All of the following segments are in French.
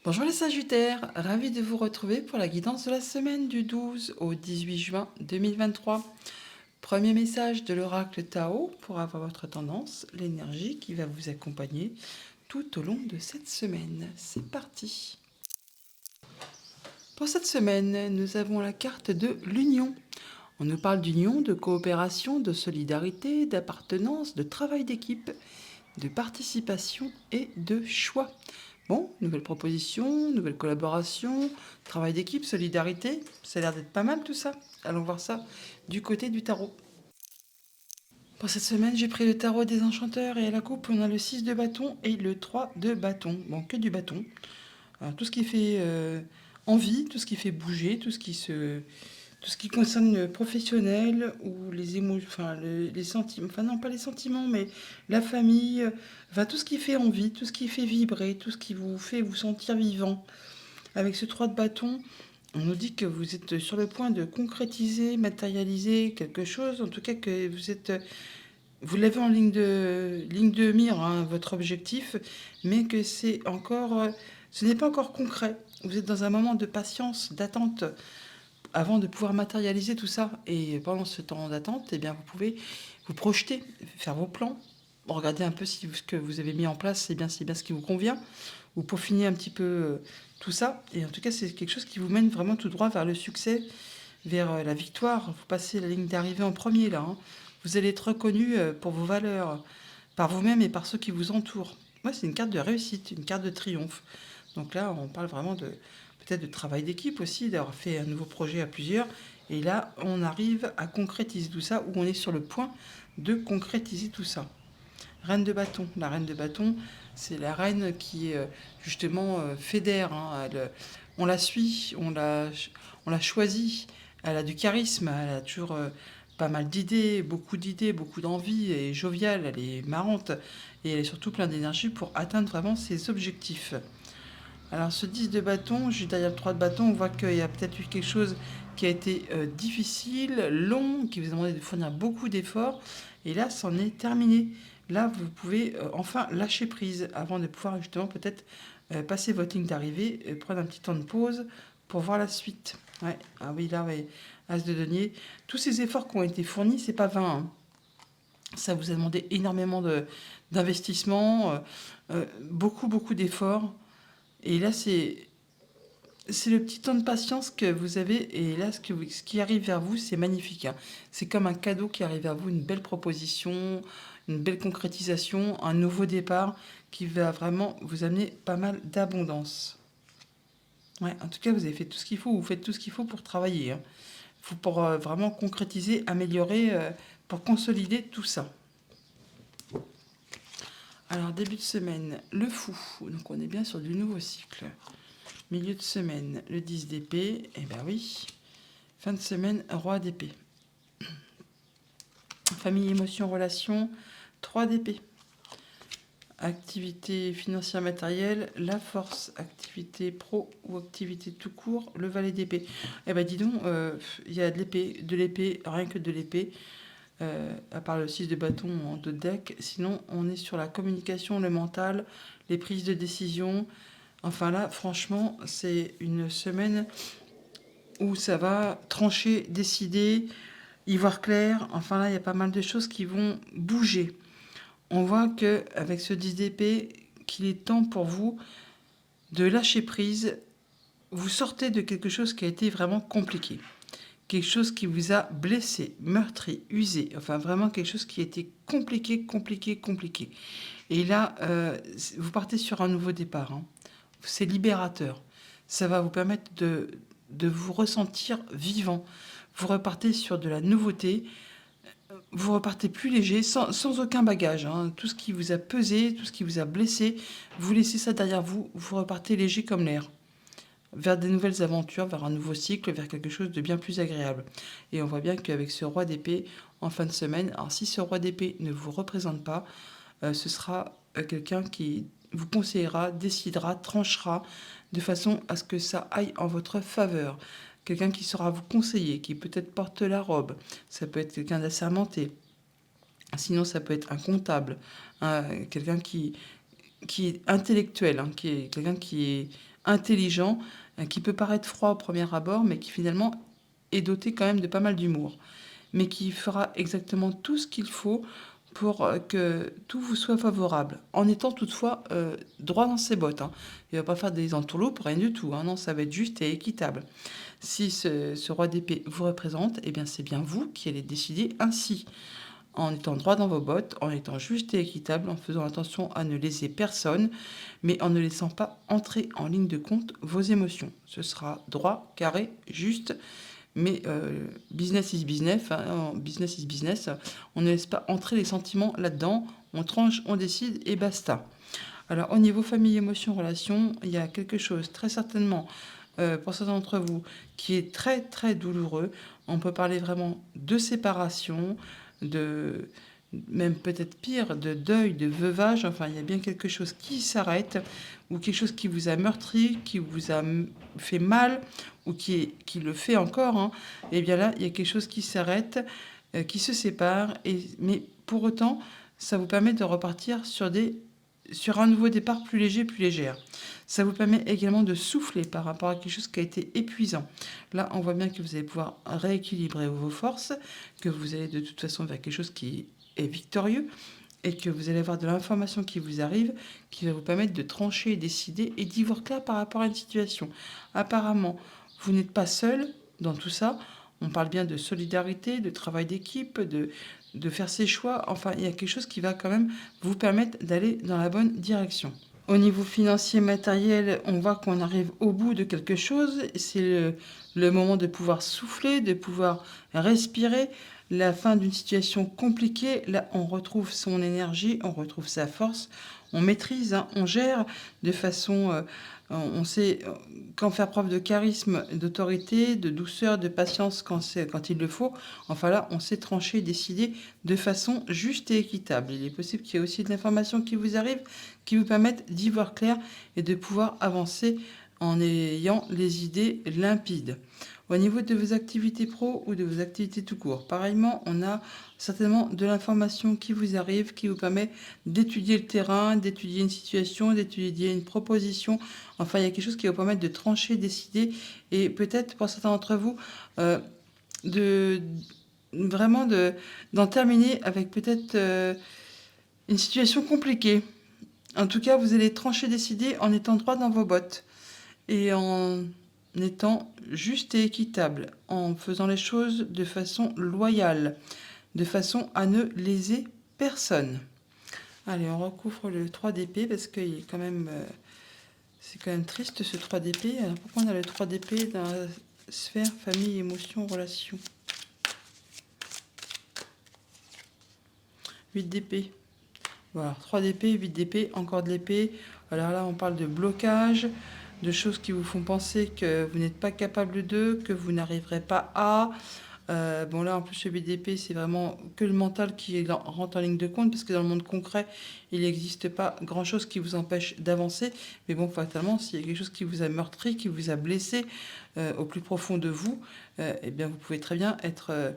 Bonjour les Sagittaires, ravi de vous retrouver pour la guidance de la semaine du 12 au 18 juin 2023. Premier message de l'oracle Tao pour avoir votre tendance, l'énergie qui va vous accompagner tout au long de cette semaine. C'est parti. Pour cette semaine, nous avons la carte de l'union. On nous parle d'union, de coopération, de solidarité, d'appartenance, de travail d'équipe, de participation et de choix. Bon, nouvelle proposition, nouvelle collaboration, travail d'équipe, solidarité, ça a l'air d'être pas mal tout ça. Allons voir ça du côté du tarot. Pour cette semaine, j'ai pris le tarot des enchanteurs et à la coupe, on a le 6 de bâton et le 3 de bâton. Bon, que du bâton. Alors, tout ce qui fait envie, tout ce qui fait bouger, tout ce qui concerne le professionnel ou les émotions, enfin les sentiments, enfin non pas les sentiments, mais la famille, enfin tout ce qui fait envie, tout ce qui fait vibrer, tout ce qui vous fait vous sentir vivant. Avec ce 3 de bâton, on nous dit que vous êtes sur le point de concrétiser, matérialiser quelque chose, en tout cas que vous l'avez en ligne de mire, hein, votre objectif, mais que ce n'est pas encore concret. Vous êtes dans un moment de patience, d'attente, avant de pouvoir matérialiser tout ça. Et pendant ce temps d'attente, eh bien, vous pouvez vous projeter, faire vos plans, regarder un peu si ce que vous avez mis en place, c'est bien ce qui vous convient, ou peaufiner un petit peu tout ça. Et en tout cas, c'est quelque chose qui vous mène vraiment tout droit vers le succès, vers la victoire. Vous passez la ligne d'arrivée en premier là, hein. Vous allez être reconnu pour vos valeurs, par vous-même et par ceux qui vous entourent. Moi, c'est une carte de réussite, une carte de triomphe. Donc là, on parle vraiment de peut-être de travail d'équipe aussi, d'avoir fait un nouveau projet à plusieurs. Et là, on arrive à concrétiser tout ça, ou on est sur le point de concrétiser tout ça. Reine de bâton. La reine de bâton, c'est la reine qui justement fédère, hein. On la suit, on la choisit. Elle a du charisme, elle a toujours pas mal d'idées, beaucoup d'envie, elle est joviale, elle est marrante et elle est surtout pleine d'énergie pour atteindre vraiment ses objectifs. Alors ce 10 de bâton, juste derrière le 3 de bâton, on voit qu'il y a peut-être eu quelque chose qui a été difficile, long, qui vous a demandé de fournir beaucoup d'efforts. Et là, c'en est terminé. Là, vous pouvez enfin lâcher prise avant de pouvoir justement peut-être passer votre ligne d'arrivée, prendre un petit temps de pause pour voir la suite. Ouais. Ah oui, là, ouais. As de denier. Tous ces efforts qui ont été fournis, c'est pas vain, hein. Ça vous a demandé énormément d'investissement, beaucoup d'efforts. Et là, c'est le petit temps de patience que vous avez. Et là, ce qui arrive vers vous, c'est magnifique, hein. C'est comme un cadeau qui arrive vers vous, une belle proposition, une belle concrétisation, un nouveau départ qui va vraiment vous amener pas mal d'abondance. Ouais, en tout cas, vous avez fait tout ce qu'il faut. Vous faites tout ce qu'il faut pour travailler, hein. Pour vraiment concrétiser, améliorer, pour consolider tout ça. Alors, début de semaine, le fou. Donc, on est bien sur du nouveau cycle. Milieu de semaine, le 10 d'épée. Eh ben oui. Fin de semaine, roi d'épée. Famille, émotion, relation, 3 d'épée. Activité financière matérielle, la force. Activité pro ou activité tout court, le valet d'épée. Eh ben dis donc, il y a de l'épée, rien que de l'épée. À part le 6 de bâton en deux deck. Sinon, on est sur la communication, le mental, les prises de décision. Enfin là, franchement, c'est une semaine où ça va trancher, décider, y voir clair. Enfin là, il y a pas mal de choses qui vont bouger. On voit que avec ce 10 d'épée, qu'il est temps pour vous de lâcher prise. Vous sortez de quelque chose qui a été vraiment compliqué. Quelque chose qui vous a blessé, meurtri, usé. Enfin, vraiment quelque chose qui a été compliqué. Et là, vous partez sur un nouveau départ, hein. C'est libérateur. Ça va vous permettre de vous ressentir vivant. Vous repartez sur de la nouveauté. Vous repartez plus léger, sans aucun bagage, hein. Tout ce qui vous a pesé, tout ce qui vous a blessé, vous laissez ça derrière vous. Vous repartez léger comme l'air. Vers des nouvelles aventures, vers un nouveau cycle, vers quelque chose de bien plus agréable. Et on voit bien qu'avec ce roi d'épée, en fin de semaine, alors si ce roi d'épée ne vous représente pas, ce sera quelqu'un qui vous conseillera, décidera, tranchera de façon à ce que ça aille en votre faveur. Quelqu'un qui saura vous conseiller, qui peut-être porte la robe. Ça peut être quelqu'un d'assermenté. Sinon, ça peut être un comptable, quelqu'un qui est intellectuel, hein, qui est quelqu'un qui est intelligent, qui peut paraître froid au premier abord, mais qui finalement est doté quand même de pas mal d'humour, mais qui fera exactement tout ce qu'il faut pour que tout vous soit favorable, en étant toutefois droit dans ses bottes, hein. Il ne va pas faire des entourloupes, rien du tout, hein. Non, ça va être juste et équitable. Si ce roi d'épée vous représente, eh bien c'est bien vous qui allez décider ainsi, en étant droit dans vos bottes, en étant juste et équitable, en faisant attention à ne léser personne, mais en ne laissant pas entrer en ligne de compte vos émotions. Ce sera droit, carré, juste, mais business is business, hein, business is business. On ne laisse pas entrer les sentiments là-dedans. On tranche, on décide et basta. Alors au niveau famille, émotion, relation, il y a quelque chose très certainement pour certains d'entre vous qui est très très douloureux. On peut parler vraiment de séparation, de même peut-être pire, de deuil, de veuvage. Enfin, il y a bien quelque chose qui s'arrête ou quelque chose qui vous a meurtri, qui vous a fait mal ou qui le fait encore, hein. Et bien là, il y a quelque chose qui s'arrête, qui se sépare. Mais pour autant, ça vous permet de repartir sur un nouveau départ plus léger, plus légère. Ça vous permet également de souffler par rapport à quelque chose qui a été épuisant. Là, on voit bien que vous allez pouvoir rééquilibrer vos forces, que vous allez de toute façon vers quelque chose qui est victorieux et que vous allez avoir de l'information qui vous arrive, qui va vous permettre de trancher, décider et d'y voir clair par rapport à une situation. Apparemment, vous n'êtes pas seul dans tout ça. On parle bien de solidarité, de travail d'équipe, de faire ses choix. Enfin, il y a quelque chose qui va quand même vous permettre d'aller dans la bonne direction. Au niveau financier, matériel, on voit qu'on arrive au bout de quelque chose. C'est le moment de pouvoir souffler, de pouvoir respirer. La fin d'une situation compliquée, là, on retrouve son énergie, on retrouve sa force, on maîtrise, hein, on gère de façon... on sait quand faire preuve de charisme, d'autorité, de douceur, de patience quand il le faut. Enfin là, on sait trancher, décider de façon juste et équitable. Il est possible qu'il y ait aussi de l'information qui vous arrive, qui vous permettent d'y voir clair et de pouvoir avancer en ayant les idées limpides. Au niveau de vos activités pro ou de vos activités tout court, pareillement, on a certainement de l'information qui vous arrive, qui vous permet d'étudier le terrain, d'étudier une situation, d'étudier une proposition. Enfin, il y a quelque chose qui va vous permettre de trancher, décider et peut-être pour certains d'entre vous, de vraiment d'en terminer avec peut-être une situation compliquée. En tout cas, vous allez trancher, décider en étant droit dans vos bottes et en étant juste et équitable, en faisant les choses de façon loyale, de façon à ne léser personne. Allez, on recouvre le 3 d'épée parce que c'est quand même triste ce 3 d'épée. Alors pourquoi on a le 3 d'épée dans la sphère famille, émotion, relation? 8 d'épée. Voilà, 3 d'épée, 8 d'épée, encore de l'épée. Alors là, on parle de blocage, de choses qui vous font penser que vous n'êtes pas capable d'eux, que vous n'arriverez pas à... bon là, en plus, le 8 d'épée, c'est vraiment que le mental qui rentre en ligne de compte, parce que dans le monde concret, il n'existe pas grand-chose qui vous empêche d'avancer. Mais bon, fatalement, s'il y a quelque chose qui vous a meurtri, qui vous a blessé au plus profond de vous, eh bien, vous pouvez très bien être...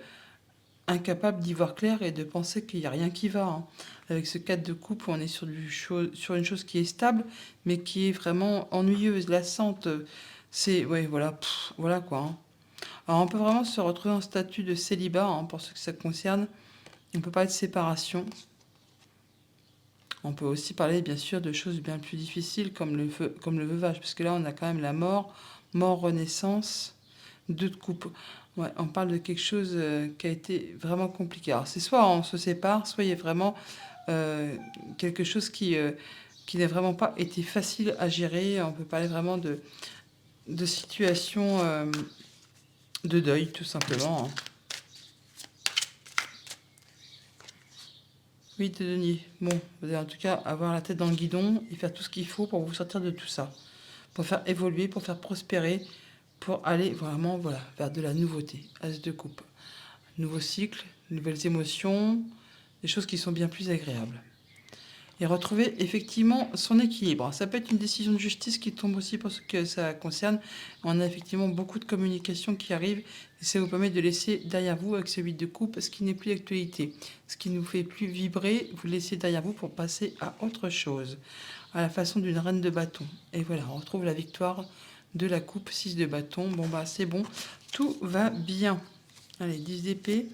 incapable d'y voir clair et de penser qu'il n'y a rien qui va, hein. Avec ce 4 de coupe, on est sur une chose qui est stable, mais qui est vraiment ennuyeuse, lassante. C'est, ouais, voilà, voilà quoi, hein. Alors on peut vraiment se retrouver en statut de célibat, hein, pour ce que ça concerne. On peut parler de séparation. On peut aussi parler, bien sûr, de choses bien plus difficiles comme le veuvage, parce que là, on a quand même la mort, renaissance, 2 de coupe. Ouais, on parle de quelque chose qui a été vraiment compliqué. Alors, c'est soit on se sépare, soit il y a vraiment quelque chose qui n'a vraiment pas été facile à gérer. On peut parler vraiment de situation de deuil, tout simplement, hein. Oui, de denier. Bon, vous allez en tout cas avoir la tête dans le guidon et faire tout ce qu'il faut pour vous sortir de tout ça, pour faire évoluer, pour faire prospérer, pour aller vraiment vers de la nouveauté. As de coupe. Nouveau cycle, nouvelles émotions, des choses qui sont bien plus agréables. Et retrouver effectivement son équilibre. Ça peut être une décision de justice qui tombe aussi pour ce que ça concerne. On a effectivement beaucoup de communication qui arrive et ça vous permet de laisser derrière vous avec ce 8 de coupe ce qui n'est plus d'actualité. Ce qui ne vous fait plus vibrer, vous laissez derrière vous pour passer à autre chose. à la façon d'une reine de bâton. Et voilà, on retrouve la victoire de la coupe, 6 de bâton. Bon, bah, c'est bon, tout va bien. Allez, 10 d'épée,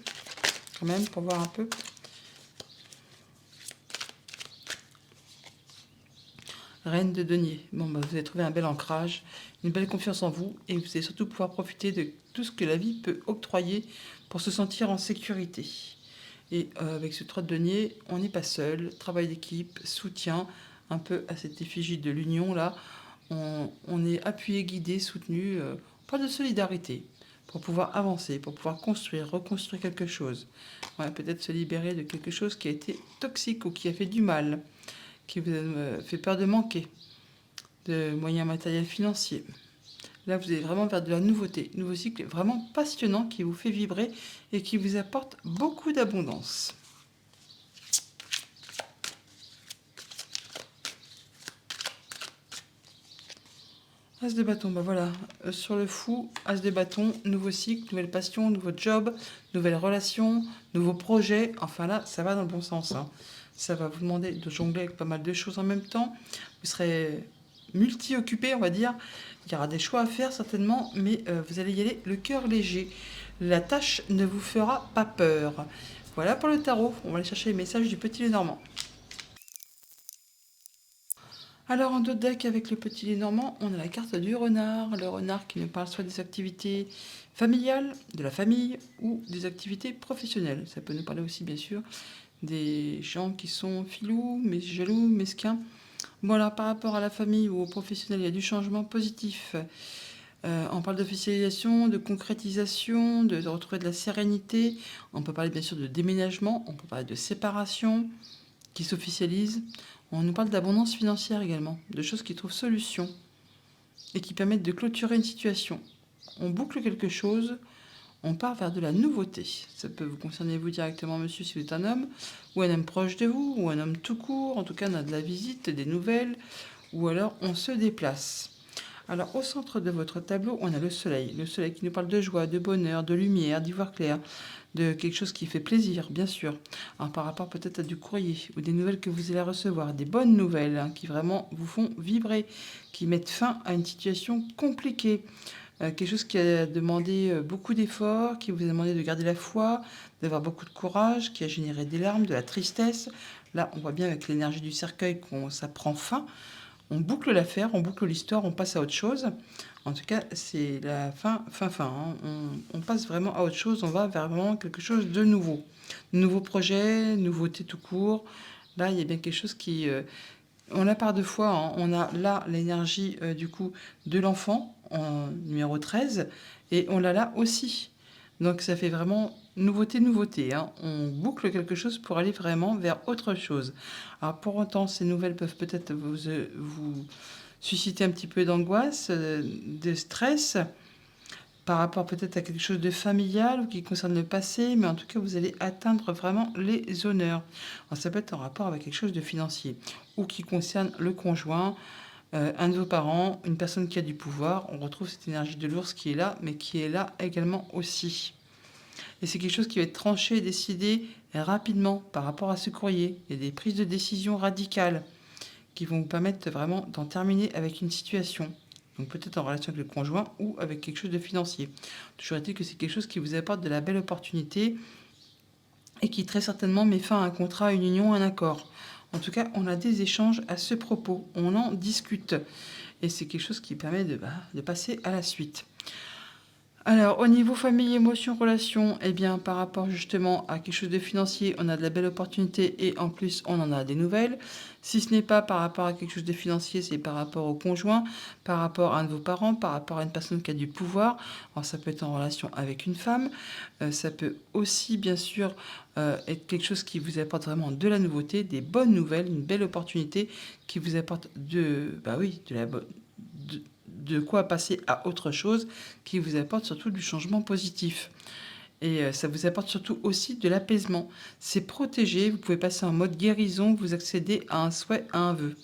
quand même, pour voir un peu. Reine de denier. Bon, bah, vous avez trouvé un bel ancrage, une belle confiance en vous, et vous allez surtout pouvoir profiter de tout ce que la vie peut octroyer pour se sentir en sécurité. Et avec ce 3 de denier, on n'est pas seul. Travail d'équipe, soutien, un peu à cette effigie de l'union là. On est appuyé, guidé, soutenu, pas de solidarité, pour pouvoir avancer, pour pouvoir construire, reconstruire quelque chose. Ouais, peut-être se libérer de quelque chose qui a été toxique ou qui a fait du mal, qui vous a fait peur de manquer, de moyens matériels financiers. Là, vous allez vraiment vers de la nouveauté, nouveau cycle vraiment passionnant qui vous fait vibrer et qui vous apporte beaucoup d'abondance. As de bâton, bah voilà, sur le fou, as de bâton, nouveau cycle, nouvelle passion, nouveau job, nouvelle relation, nouveau projet. Enfin là, ça va dans le bon sens, hein. Ça va vous demander de jongler avec pas mal de choses en même temps. Vous serez multi-occupé, on va dire. Il y aura des choix à faire certainement, mais vous allez y aller le cœur léger. La tâche ne vous fera pas peur. Voilà pour le tarot. On va aller chercher les messages du Petit Lenormand. Alors en dos de deck avec le Petit Lenormand, on a la carte du renard. Le renard qui nous parle soit des activités familiales, de la famille ou des activités professionnelles. Ça peut nous parler aussi bien sûr des gens qui sont filous, mais jaloux, mesquins. Voilà, par rapport à la famille ou aux professionnels, il y a du changement positif. On parle d'officialisation, de concrétisation, de retrouver de la sérénité. On peut parler bien sûr de déménagement, on peut parler de séparation qui s'officialise. On nous parle d'abondance financière également, de choses qui trouvent solution et qui permettent de clôturer une situation. On boucle quelque chose, on part vers de la nouveauté. Ça peut vous concerner vous directement, monsieur, si vous êtes un homme, ou un homme proche de vous, ou un homme tout court. En tout cas, on a de la visite, des nouvelles, ou alors on se déplace. Alors, au centre de votre tableau, on a le soleil. Le soleil qui nous parle de joie, de bonheur, de lumière, d'ivoire clair, de quelque chose qui fait plaisir, bien sûr. Alors, par rapport peut-être à du courrier ou des nouvelles que vous allez recevoir, des bonnes nouvelles hein, qui vraiment vous font vibrer, qui mettent fin à une situation compliquée. Quelque chose qui a demandé beaucoup d'efforts, qui vous a demandé de garder la foi, d'avoir beaucoup de courage, qui a généré des larmes, de la tristesse. Là, on voit bien avec l'énergie du cercueil qu'on ça prend fin. On boucle l'affaire, on boucle l'histoire, on passe à autre chose. En tout cas, c'est la fin. Hein. On passe vraiment à autre chose, on va vers vraiment quelque chose de nouveau. Nouveau projet, nouveauté tout court. Là, il y a bien quelque chose qui... on a par deux fois, hein. On a là l'énergie du coup de l'enfant en numéro 13 et on l'a là aussi. Donc ça fait vraiment nouveauté. Hein. On boucle quelque chose pour aller vraiment vers autre chose. Alors pour autant, ces nouvelles peuvent peut-être vous susciter un petit peu d'angoisse, de stress, par rapport peut-être à quelque chose de familial ou qui concerne le passé, mais en tout cas, vous allez atteindre vraiment les honneurs. Alors, ça peut être en rapport avec quelque chose de financier ou qui concerne le conjoint, un de vos parents, une personne qui a du pouvoir. On retrouve cette énergie de l'ours qui est là, mais qui est là également aussi. Et c'est quelque chose qui va être tranché et décidé rapidement par rapport à ce courrier. Il y a des prises de décision radicales qui vont vous permettre vraiment d'en terminer avec une situation. Donc peut-être en relation avec le conjoint ou avec quelque chose de financier. Toujours est-il que c'est quelque chose qui vous apporte de la belle opportunité et qui très certainement met fin à un contrat, à une union, à un accord. En tout cas, on a des échanges à ce propos, on en discute. Et c'est quelque chose qui permet de passer à la suite. Alors, au niveau famille, émotion, relation, eh bien, par rapport justement à quelque chose de financier, on a de la belle opportunité et en plus, on en a des nouvelles. Si ce n'est pas par rapport à quelque chose de financier, c'est par rapport au conjoint, par rapport à un de vos parents, par rapport à une personne qui a du pouvoir. Alors, ça peut être en relation avec une femme. Ça peut aussi, bien sûr, être quelque chose qui vous apporte vraiment de la nouveauté, des bonnes nouvelles, une belle opportunité qui vous apporte de quoi passer à autre chose qui vous apporte surtout du changement positif. Et ça vous apporte surtout aussi de l'apaisement. C'est protégé, vous pouvez passer en mode guérison, vous accédez à un souhait, à un vœu.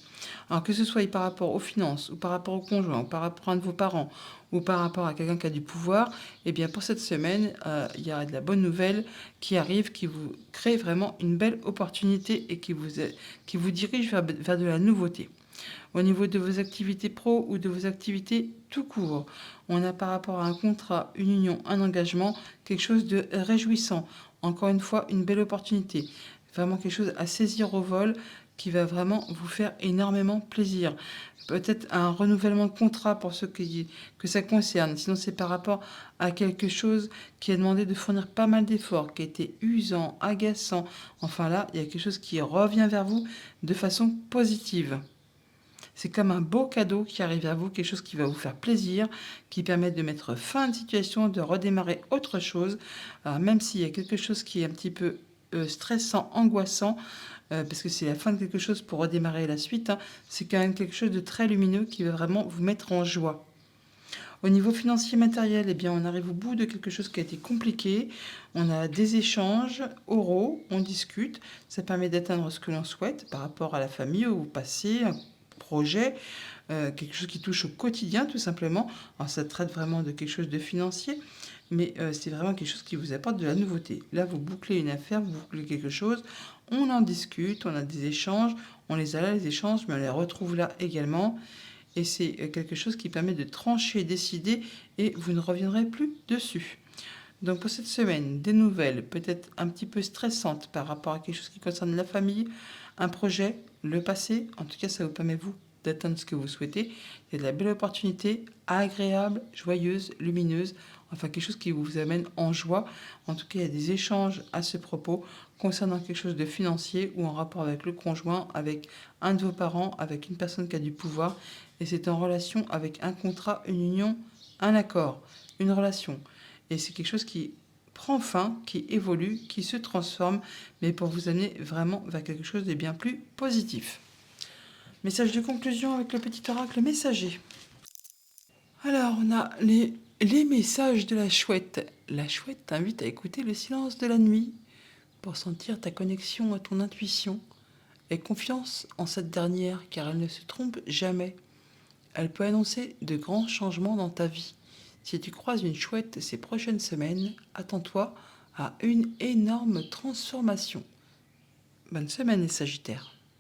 Alors que ce soit par rapport aux finances, ou par rapport au conjoint, ou par rapport à un de vos parents, ou par rapport à quelqu'un qui a du pouvoir, eh bien pour cette semaine, il y a de la bonne nouvelle qui arrive, qui vous crée vraiment une belle opportunité et qui vous dirige vers de la nouveauté. Au niveau de vos activités pro ou de vos activités tout court, on a par rapport à un contrat, une union, un engagement, quelque chose de réjouissant. Encore une fois, une belle opportunité. Vraiment quelque chose à saisir au vol qui va vraiment vous faire énormément plaisir. Peut-être un renouvellement de contrat pour ceux que ça concerne. Sinon, c'est par rapport à quelque chose qui a demandé de fournir pas mal d'efforts, qui a été usant, agaçant. Enfin là, il y a quelque chose qui revient vers vous de façon positive. C'est comme un beau cadeau qui arrive à vous, quelque chose qui va vous faire plaisir, qui permet de mettre fin à une situation, de redémarrer autre chose. Alors, même s'il y a quelque chose qui est un petit peu stressant, angoissant, parce que c'est la fin de quelque chose pour redémarrer la suite, hein, c'est quand même quelque chose de très lumineux qui va vraiment vous mettre en joie. Au niveau financier matériel, eh bien, on arrive au bout de quelque chose qui a été compliqué. On a des échanges oraux, on discute. Ça permet d'atteindre ce que l'on souhaite par rapport à la famille, au passé, un projet, quelque chose qui touche au quotidien tout simplement. Alors ça traite vraiment de quelque chose de financier, mais c'est vraiment quelque chose qui vous apporte de la nouveauté. Là, vous bouclez une affaire, vous bouclez quelque chose, on en discute, on a des échanges, on les a là, les échanges, mais on les retrouve là également. Et c'est quelque chose qui permet de trancher, décider, et vous ne reviendrez plus dessus. Donc pour cette semaine, des nouvelles peut-être un petit peu stressantes par rapport à quelque chose qui concerne la famille, un projet, le passé. En tout cas, ça vous permet, vous, d'atteindre ce que vous souhaitez. Il y a de la belle opportunité, agréable, joyeuse, lumineuse, enfin quelque chose qui vous amène en joie. En tout cas, il y a des échanges à ce propos concernant quelque chose de financier ou en rapport avec le conjoint, avec un de vos parents, avec une personne qui a du pouvoir. Et c'est en relation avec un contrat, une union, un accord, une relation. Et c'est quelque chose qui prend fin, qui évolue, qui se transforme, mais pour vous amener vraiment vers quelque chose de bien plus positif. Message de conclusion avec le petit oracle messager. Alors, on a les messages de la chouette. La chouette t'invite à écouter le silence de la nuit pour sentir ta connexion à ton intuition. Aie confiance en cette dernière car elle ne se trompe jamais. Elle peut annoncer de grands changements dans ta vie. Si tu croises une chouette ces prochaines semaines, attends-toi à une énorme transformation. Bonne semaine les Sagittaires.